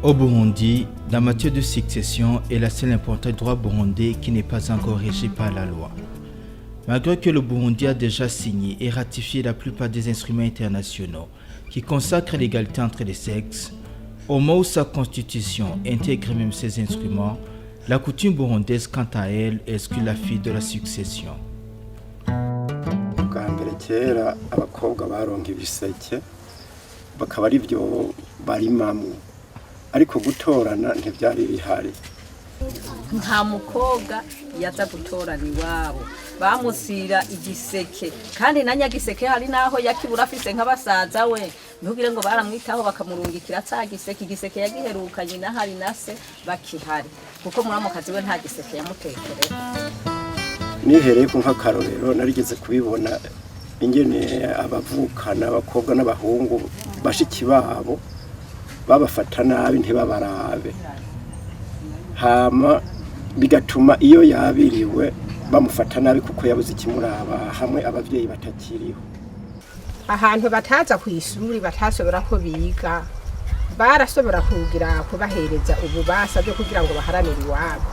Au Burundi, la matière de succession est la seule importante droit burundais qui n'est pas encore régi par la loi. Malgré que le Burundi a déjà signé et ratifié la plupart des instruments internationaux qui consacrent l'égalité entre les sexes, au moment où sa constitution intègre même ces instruments, la coutume burundaise quant à elle exclut la fille de la succession. Bwa mbere kera abakobwa baronka ibiseke bakaba ari byo barimamwo ariko gutorana ntivyari bihari. Nta mukobwa yaza gutorana iwabo bamusira igiseke kandi na nyagiseke hari naho yakibura afise nk'abasaza we ntugire ngo baramwitaho bakamurungikira ca giseke igiseke yagiherukanye na hari nase bakihari kuko muramukazi we nta giseke yamutekerera. Nihereye ku nk'akarorero narigeze kubibona ingene abavukana abakobwa n'abahungu bashiki babo babafata nabi ntibabarabe hama bigatuma iyo yabiriwe bamufata nabi kuko yabuze ikimuraba hamwe abavyeyi batakiriho. Ahantu bataza kw'ishuri batasobora ko biga barasobora kugira kubahereza ububasha byo kugira ngo baharanire iwabo.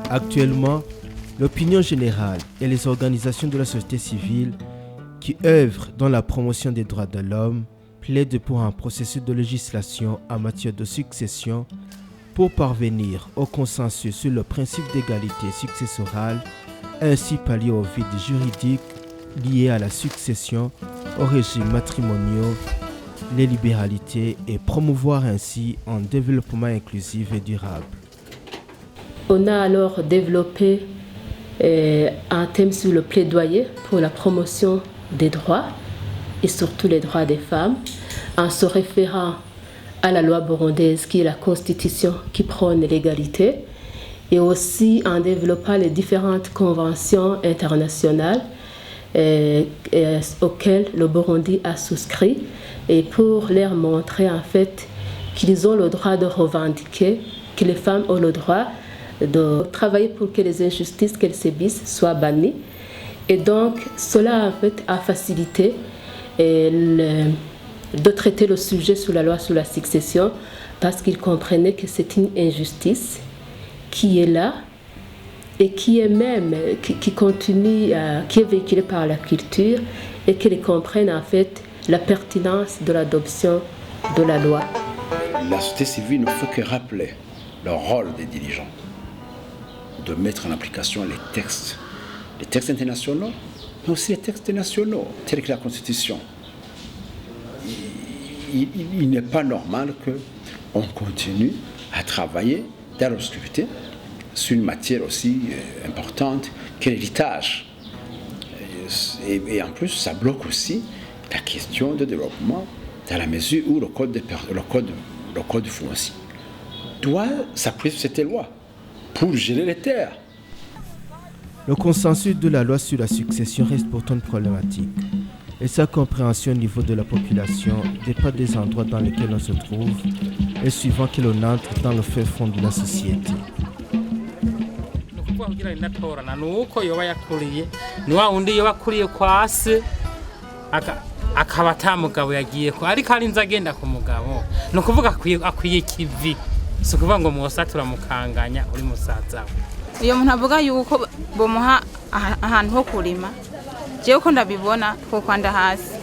Actuellement, l'opinion générale et les organisations de la société civile qui œuvrent dans la promotion des droits de l'homme plaident pour un processus de législation en matière de succession pour parvenir au consensus sur le principe d'égalité successorale, ainsi pallier aux vides juridiques liés à la succession, aux régimes matrimoniaux, les libéralités et promouvoir ainsi un développement inclusif et durable. On a alors développé un thème sur le plaidoyer pour la promotion des droits et surtout les droits des femmes en se référant à la loi burundaise qui est la constitution qui prône l'égalité et aussi en développant les différentes conventions internationales auxquelles le Burundi a souscrit et pour leur montrer en fait qu'ils ont le droit de revendiquer, que les femmes ont le droit de travailler pour que les injustices qu'elles subissent soient bannies. Et donc, cela en fait a facilité de traiter le sujet sous la loi sur la succession parce qu'ils comprenaient que c'est une injustice qui est là et qui est même, qui continue, qui est véhiculée par la culture et qu'ils comprennent en fait la pertinence de l'adoption de la loi. La société civile ne fait que rappeler le rôle des dirigeants de mettre en application les textes internationaux, mais aussi les textes nationaux, tels que la Constitution. Il n'est pas normal qu'on continue à travailler dans l'obscurité sur une matière aussi importante que l'héritage. Et en plus, ça bloque aussi la question de développement dans la mesure où le code foncier doit s'appuyer sur cette loi pour gérer les terres. Le consensus de la loi sur la succession reste pourtant problématique et sa compréhension au niveau de la population dépend des endroits dans lesquels on se trouve et suivant que l'on entre dans le fait fond de la société. akaba atamugabo yagiye ko ariko arinze agenda ku mugabo no kuvuga akwiye kivi so kuvuga ngo musa turamukanganya uri musaza we. Iyo muntu avuga yuko bomuha ahantu ho kurima jewe ko ndabibona ko kwanda hasi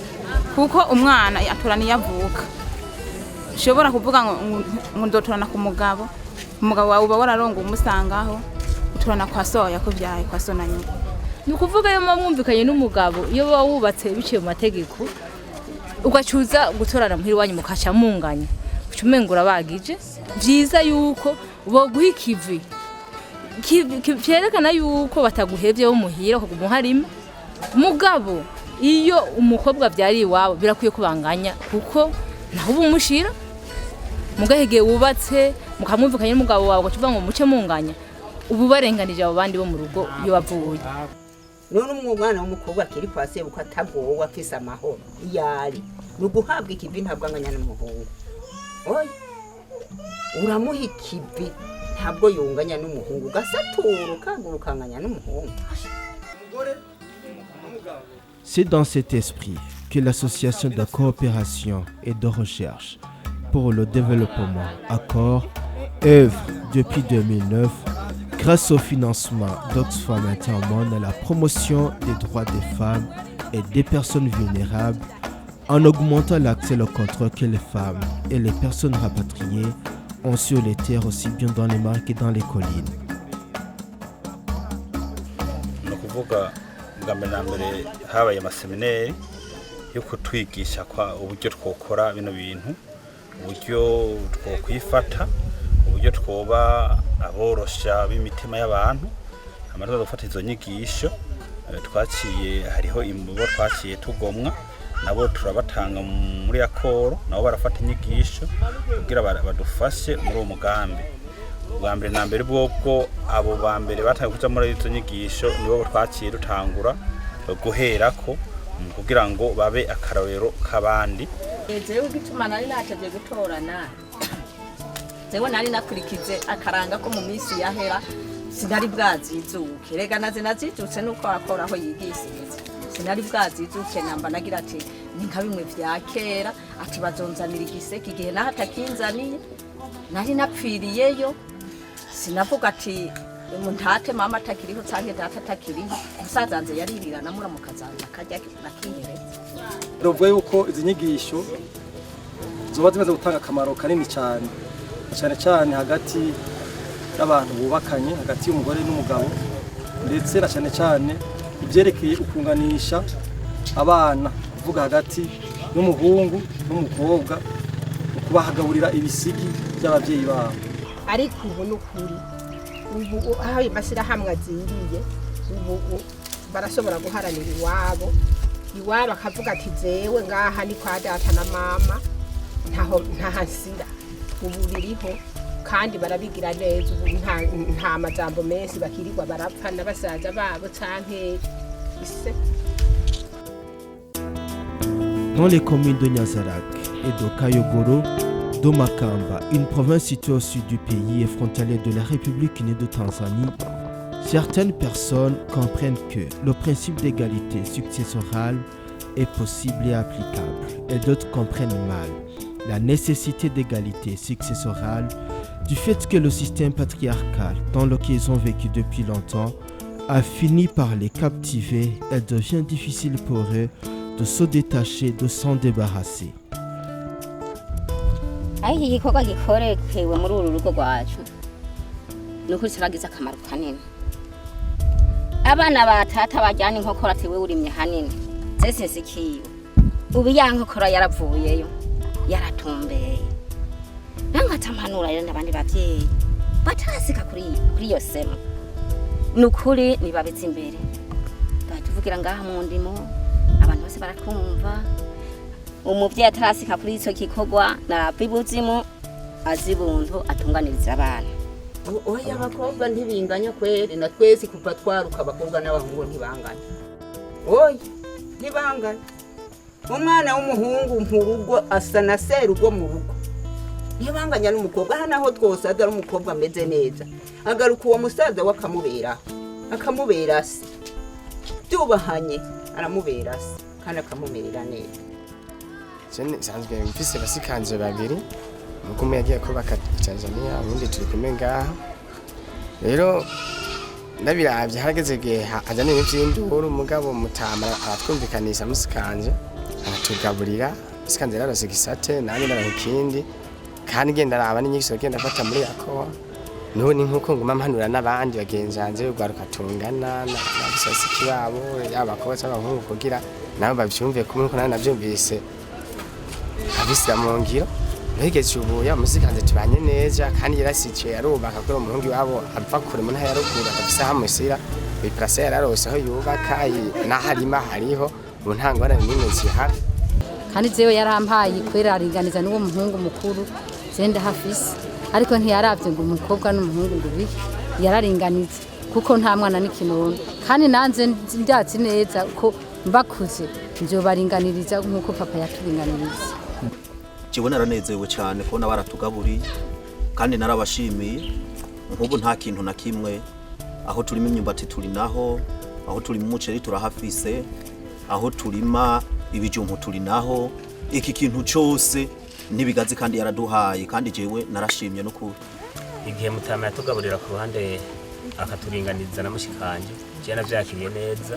kuko umwana aturana yavuka shobora kuvuga ngo ndotorana ku mugabo umugabo wawe uba wararonga umusangaho uturana kwa soya ko byaye kwa sona nyuma nukuvuga yo mwumvikanye n'umugabo iyo wubatse biciye mu mategeko ugacuza gutorana muhiri wanyu mukaca munganya ucumengura bagije byiza yuko boguha ikivi vyerekana yuko bataguhevye bo muhira kugumuharima mugabo iyo umukobwa byari iwabo birakwiye kubanganya kuko naho ubumushira mugahegeye wubatse mukamwumvikanye n'umugabo wawe ugacuva ngo muce munganya ubu barenganije abo bandi bo mu rugo iyo bavuye. None umwana w'umukobwa akiri kwase uko atagowe afise amahoro yari nuguhabwa ikivi ntabwo anganya n'umuhungu oya uramuha ikivi ntabwo yunganya n'umuhungu gasatura ukanganya n'umuhungu. C'est dans cet esprit que l'association de coopération et de recherche pour le développement, Accord, œuvre depuis 2009 grâce au financement d'Oxfam Intermon à la promotion des droits des femmes et des personnes vulnérables en augmentant l'accès au contrôle que les femmes et les personnes rapatriées ont sur les terres aussi bien dans les mares que dans les collines. Ni ukuvuga bwa mbere na mbere habaye amaseminari yo kutwigisha uburyo twokora bino bintu, uburyo twokwifata, uburyo twoba aborosha b'imitima y'abantu. Amaze gufata izo nyigisho twaciye hariho imbugo twaciye tugomwa nabo turabatanga muri akoro, nabo barafata inyigisho kugira badufashe muri uwo mugambi. Bwa mbere na mbere bwobwo abo ba mbere bataye kuja muri izo nyigisho nibo twaciye dutangura guherako kugira ngo babe akarorero kabandi. Jewe gituma nari nateje gutorana, jewe nari nakurikize akaranga ko mu minsi yahera sinari bwazizuke, rega nazijutse nuko akora aho yigishiriza, sinari bwazizuke namba nagira ati ni nka bimwe vya kera, ati bazonzanira igiseke igihe nahatakinzaniye nari napfiriyeyo, sinavuga ati muntate mama atakiriho canke data atakiriho, musazanze yaririra namura mukazana akarya nakihereza. Rovuye yuko izi nyigisho zoba zimaze gutanga akamaro kanini cyane cyane hagati y'abantu bubakanye, hagati y'umugore n'umugabo, ndetse na cyane ibyerekeye ukunganisha abana, kuvuga hagati y'umuhungu n'umukobwa, ukubahagaburira ibisigi by'ababyeyi babo. Ariko ubu n'ukuri ubu aho amashyirahamwe aziriye ubu barashobora guharanira iwabo akavuga ati jewe ngaha ni kwa data na mama ntahasira, ubu biriho kandi barabigira neza, ubu nta majambo menshi bakirirwa barapfa n'abasaza babo canke ise. Dans les communes de Nyanzarak et de Kayogoro, de Makamba, une province située au sud du pays et frontalière de la République unie de Tanzanie, certaines personnes comprennent que le principe d'égalité successorale est possible et applicable, et d'autres comprennent mal la nécessité d'égalité successorale du fait que le système patriarcal dans lequel ils ont vécu depuis longtemps a fini par les captiver et devient difficile pour eux de se détacher, de s'en débarrasser. Aho igikorwa gikorekewe muri uru rugo rwacu nuko kiragize akamaro kanini. Abana batata bajyana inkokora ati we urimye hanini sese sikiyo, ubu ya nkokora yaravuyeyo yaratumbeye. Nangatampanura rero n'abandi bavyeyi batasika kuri iyo sema, nukuri nibabiza imbere batuvugira ngaha mu ndimo, abantu bose baratwumva. Umuvyeyi atarasika kuri ico gikorwa na bibuzimu azibuntu atunganiriza abana. Oya abakobwa ntibinganya kweri, na twese kuva twaruka abakobwa n'abahungu ntibanganya. Oya ntibanganya. Umwana w'umuhungu mu rugo asa na serugo mu rugo, ntibanganya n'umukobwa. Hano aho twose ari umukobwa ameze neza, agaruka uwo musaza akamubera se, byubahanye aramubera se kandi akamumerera neza. Sanzwe mfise basikanje babiri, umwe yagiye kubaka Tanzania, ubundi turi kumwe ngaha. Rero ndabiravye harageze gihe azana n'imvyinduru, umugabo mutama aratwumvikanisha musikanje aratugaburira, musikanje rero sigisate nanye narakindi kandi genda araba n'inyigisho genda afata muri yakowa. None nkuko nguma mpanura n'abandi bagenzanze ugwaruka tungana n'abisasiki babo y'abakobwa cy'abahungu kugira nabo bavyumve kumwe ko navyumvise abisira mu ngiro. Ntegetse ubuya musikanje tubanye neza kandi yarasikiye yarubaka kuri umuhungu wabo apfa kure mu ntaya ruguru akafisa hamusira biprase yararose aho yubaka naharima hariho mu ntangwana n'imwe zihari. Kandi jewe yarampaye kwera aringaniza n'uwo muhungu mukuru zenda hafise, ariko ntiyaravye ngo umukobwa n'umuhungu ngo yararinganiza kuko nta mwana n'ikinono, kandi nanze ndatsi neza ko mbakuze njo baringaniriza nkuko papa yaturinganiriza. Jewe naranezewe cyane ko nabaratugaburiye kandi narabashimiye. Nk'ubu nta kintu na kimwe, aho turimo imyumbati turi naho, aho turimo umuceri turahafise, aho turima ibijumbu turi naho, iki kintu cyose n'ibigazi kandi yaraduhaye kandi jewe narashimye no kuri igihe mutama yatugaburira ku ruhande akaturinganiza na mushikanje je navyakiriye neza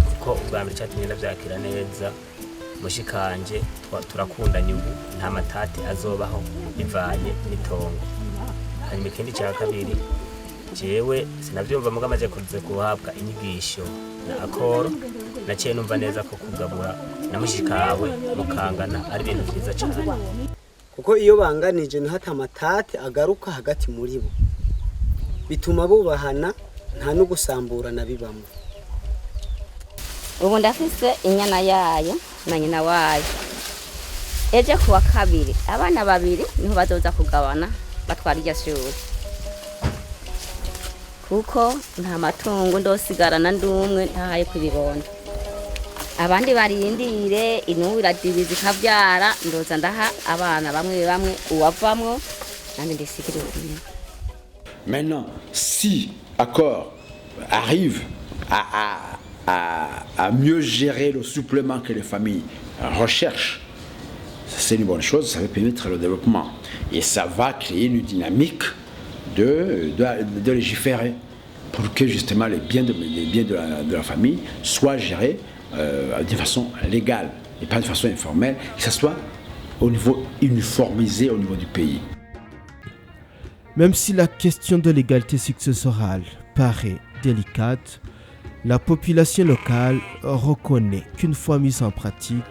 kuko ubwa mbere cyatumye navyakira neza mushikanje turakundanye ubu nta matati azobaho bivanye n'itongo hanyuma ikindi cya kabiri jewe sinavyumva muga amaze kuze kuhabwa inyigisho na akoro naciye numva neza ko kugabura na mushikawe mukangana ari ibintu byiza cyane kuko iyo banganije ntata amatati agaruka hagati muri bo bituma bubahana nta no gusamburana bibamo. Ubu ndafise inyana yayo na nyina wayo eje kuwa kabiri abana babiri niho bazoza kugabana batwara irya shuri kuko nta matungo ndosigarana ndumwe ntahaye kubibondo abandi barindire inubu iradibiza ikavyara ndoza ndaha abana bamwe bamwe uwavamwo nandi ndisikire ubwira. Maintenant, si Accor arrive à mieux gérer le supplément que les familles recherchent, c'est une bonne chose, ça va permettre le développement. Et ça va créer une dynamique de légiférer pour que justement les biens de la famille soient gérés de façon légale et pas de façon informelle, que ce soit au niveau uniformisé au niveau du pays. Même si la question de l'égalité successorale paraît délicate, la population locale reconnaît qu'une fois mise en pratique,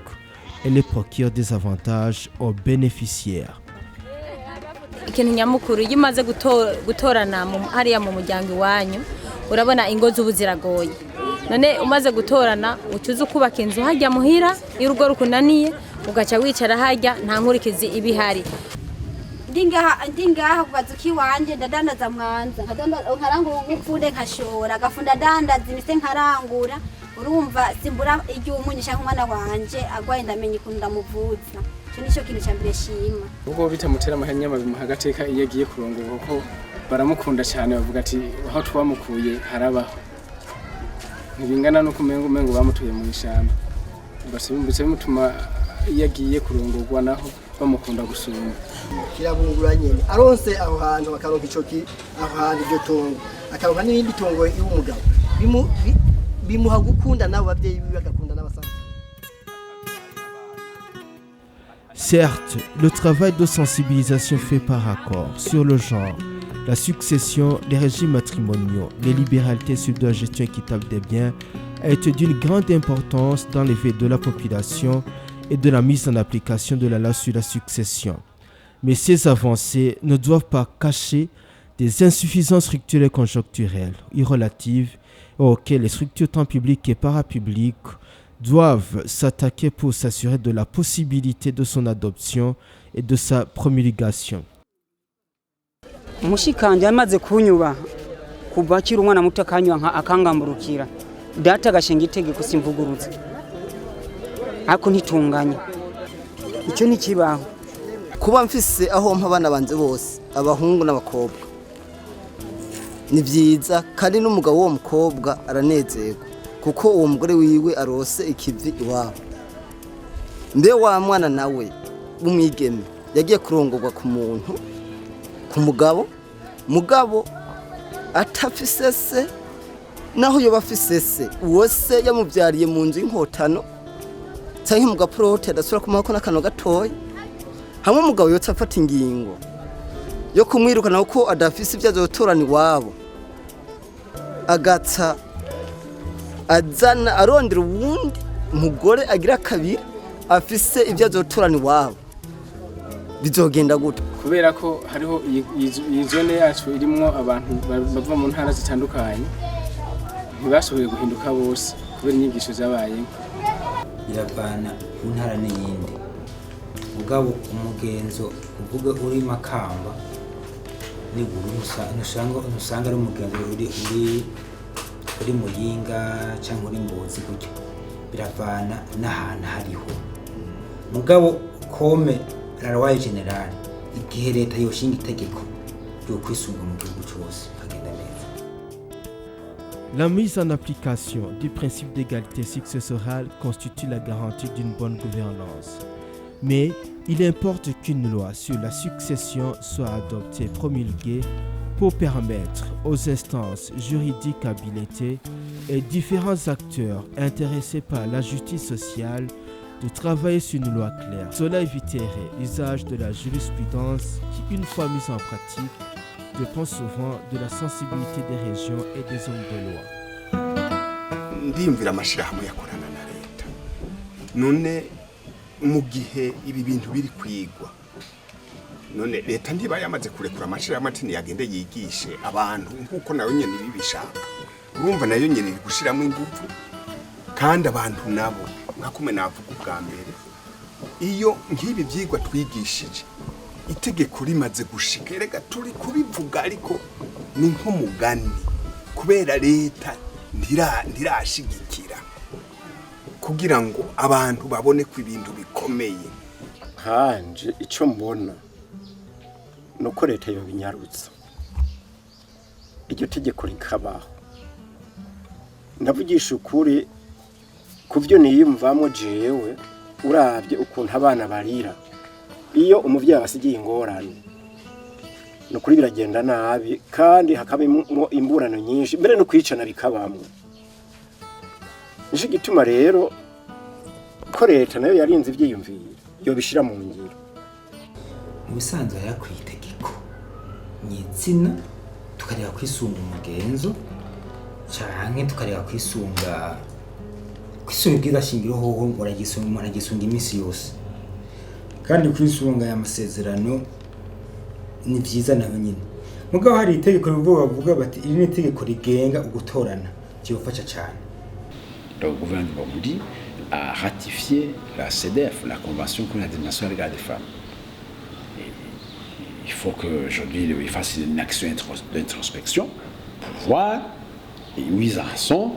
elle procure des avantages aux bénéficiaires. Ikintu nyamukuru iyo umaze gutorana hariya mu muryango iwanyu urabona ingo z'ubuziragoye none umaze gutorana ucuza kubaka inzu hajya muhira y'urugo rukunaniye ugaca wicara hajya nta nkurikizi ibihari. Ndingaha kubaza kiwanje ndadandaza mwanza nkarangura ubupfunde nkashora agafunda dandaza imise nkarangura urumva simbura iry'umunyisha nk'umwana wanje agwaye ndamenye ukuntu ndamuvuza cyo nico kintu cyambere shima ubwo bitamutera amahanya mabi hagateka iyo agiye kurongora kuko baramukunda cyane bavuga ati aho twamukuye harabaho ntibingana no kumengo bamutuye mu ishamba basimbutse bimutuma iyo agiye kurongorwa naho bamukunda gusuma kirabungura nyene aronse aho hantu bakaronka icoki aho hantu iryo tongo akaronka n'ibindi tongo y'umugabo bimuha gukunda nabo bavyeyi biwe bagakunda n'abasanzwe. Certes, le travail de sensibilisation fait par Accor sur le genre, la succession, les régimes matrimoniaux, les libéralités sur la gestion équitable des biens a été d'une grande importance dans l'éveil de la population et de la mise en application de la loi sur la succession. Mais ces avancées ne doivent pas cacher des insuffisances structurelles conjoncturelles et relatives auxquelles les structures tant publiques et parapubliques doivent s'attaquer pour s'assurer de la possibilité de son adoption et de sa promulgation. Mushikanje amaze kunyuba kuva akiri umwana muto akanywa akangamburukira data agashinga itegeko simvuguruza ako ntitunganye icyo ni kibaho kuba mfise aho mpa abana banje bose abahungu n'abakobwa ni byiza kandi n'umugabo wo mukobwa aranezerwa kuko uwo mugore wiwe arose ikivi iwabo mbe wa mwana nawe umwigeme yagiye kurongorwa ku muntu ku mugabo atafise se naho yoba afise se uwo se yamubyariye mu nzu y'inkotano cyangwa mu gaporote adasura kumako n'akano gatoya hamwe umugabo yotse afata ingingo yo kumwirukana kuko adafise ibyo azotorana iwabo agatsa azana arondera uwundi mugore agira kabiri afise ibyo azotorana iwabo bizogenda gute kubera ko hariho iyi zone yacu irimo abantu bava mu ntara zitandukanye ntibashoboye guhinduka bose kubera inyigisho zabaye biravana ku ntara n'iyindi mugabo umugenzo uvuga uri Makamba ni usanga ari umugenzo uri Muyinga cyangwa uri Ngozi gutyo biravana n'ahantu hariho mugabo kome rarawaye general igihe leta yoshinga itegeko ryo kwisunga mu gihugu cyose kagenda neza. La mise en application du principe d'égalité successorale constitue la garantie d'une bonne gouvernance. Mais il importe qu'une loi sur la succession soit adoptée, promulguée, pour permettre aux instances juridiques habilitées et différents acteurs intéressés par la justice sociale de travailler sur une loi claire. Cela éviterait l'usage de la jurisprudence qui, une fois mise en pratique, dépend souvent de la sensibilité des régions et des hommes de loi. ndiyumvira amashirahamwe yakorana na leta none mu gihe ibi bintu biri kwigwa none leta ndiba yamaze kurekura amashirahamwe ati ntiyagende yigishe abantu nkuko nayo nyene bibishaka urumva nayo nyene iri gushiramo ingufu kandi abantu nabo nkakume navuga ubwa mbere iyo nk'ibi byigwa twigishije itegeko rimaze gushika erega turi kubivuga ariko ni nk'umugani kubera leta ntirashigikira kugira ngo abantu babone ko ibintu bikomeye hanje icyo mbona nuko leta yobinyarutsa iryo tegeko rikabaho ndavugisha ukuri kuvyo niyumvamo jewe uravye ukuntu abana barira iyo umuvyeyi abasigiye ingorane nukuri biragenda nabi kandi hakabamo imburano nyinshi mbere no kwicana bikabamwe nico gituma rero ko leta nayo yarinze ivyiyumvira yobishira mu ngiro mu bisanzwe yakwiye itegeko nyitsina tukareba kwisunga umugenzo canke tukareba kwisunga bwiza shingiro hoho muragisunga iminsi yose kandi kwisunga aya masezerano ni vyiza nayo nyine mugabo hari itegeko bavuga bati iri ni itegeko rigenga ugutorana cyofasha cyane. Le gouvernement Burundi a ratifié la CEDEF, la Convention pour la détermination légale des femmes. Et il faut qu'aujourd'hui il fasse une action d'introspection pour voir où ils en sont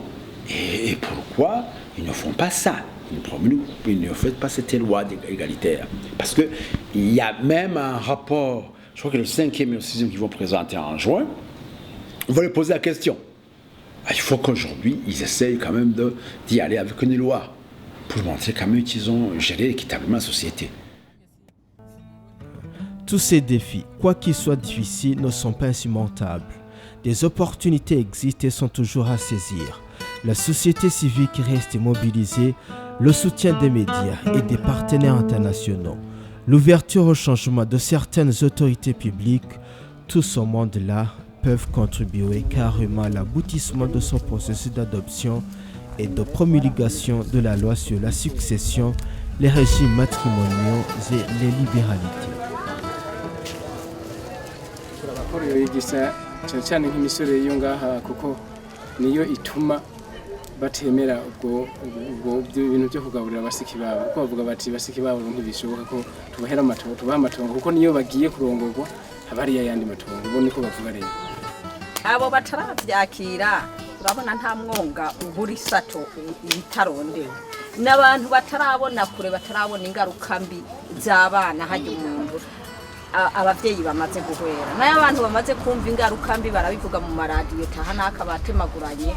et pourquoi ils ne font pas ça. Ils ne font pas cette loi égalitaire. Parce qu'il y a même un rapport, je crois que le 5e et le 6e qui vont présenter en juin, on va leur poser la question. Il faut qu'aujourd'hui, ils essayent quand même d'y aller avec une loi pour montrer quand même qu'ils ont géré équitablement la société. Tous ces défis, quoi qu'ils soient difficiles, ne sont pas insurmontables. Des opportunités existent et sont toujours à saisir. La société civile qui reste mobilisée, le soutien des médias et des partenaires internationaux, l'ouverture au changement de certaines autorités publiques, tout ce monde-là peuvent contribuer carrément à l'aboutissement de son processus d'adoption et de promulgation de la loi sur la succession, les régimes matrimoniaux et les libéralités. cyane nk'imisore yo ngaha kuko niyo ituma batemera ubwo ibintu byo kugaburira abasiki babo kuko bavuga bati basiki babo ntibishoboka ko tubahera amatongo tubaha amatongo kuko niyo bagiye kurongorwa habari yandi matongo ubone ko bavuga rero abo bataravyakira urabona nta mwonga uburi sato itarondewe n'abantu batarabona kure batarabona ingaruka mbi z'abana hajya umuntu abavyeyi bamaze guhwera nayo abantu bamaze kumva ingaruka mbi barabivuga mu maradiyo taha nakabatemaguranye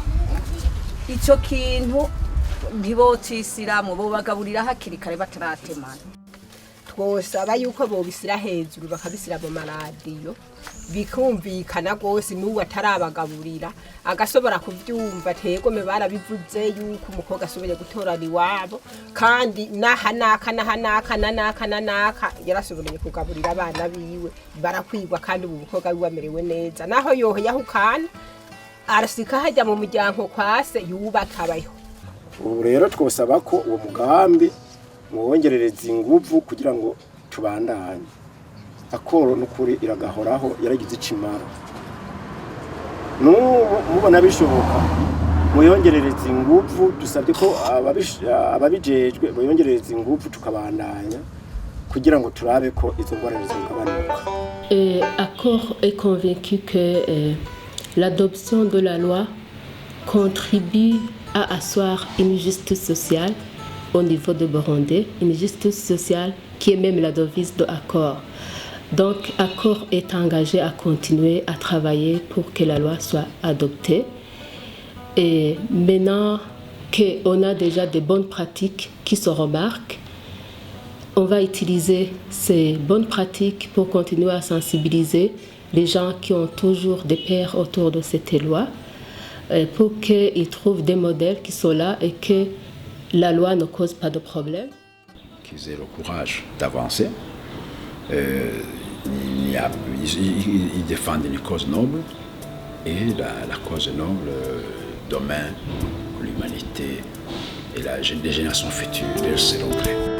ico kintu ntibotisira mu bo bagaburira hakiri kare bataratemana twosaba yuko bobisira hejuru bakabisira mu maradiyo bikumvikana gose n'uwo atarabagaburira agasobora kuvyumva tegome barabivuze yuko umukobwa asoboye gutorana iwabo kandi nahanaka yarasoboreye kugaburira abana biwe barakwigwa kandi ubu mukobwa wiwe amerewe neza naho yoho yahukana arasika hajya mu muryango kwase yubakabayo. Ubu rero twosaba ko uwo mugambi mwongerereza ingufu kugira ngo tubandanye akoro n'ukuri iragahoraho yaragize icimara mubona bishoboka muyongerereza ingufu dusabye ko ababijejwe bayongerereza ingufu tukabandanya kugira ngo turabe ko izo ngorane zigabanuka. Accord est convaincu que l'adoption de la loi contribue à asseoir une justice sociale au niveau de Burundi, une justice sociale qui est même la devise de Accord. Donc, Accord est engagé à continuer à travailler pour que la loi soit adoptée. Et maintenant qu'on a déjà de bonnes pratiques qui se remarquent, on va utiliser ces bonnes pratiques pour continuer à sensibiliser les gens qui ont toujours des peurs autour de cette loi, pour qu'ils trouvent des modèles qui sont là et que la loi ne cause pas de problème. Qu'ils aient le courage d'avancer. Ils défendent une cause noble et la cause noble demain, l'humanité et les générations futures, c'est le regret.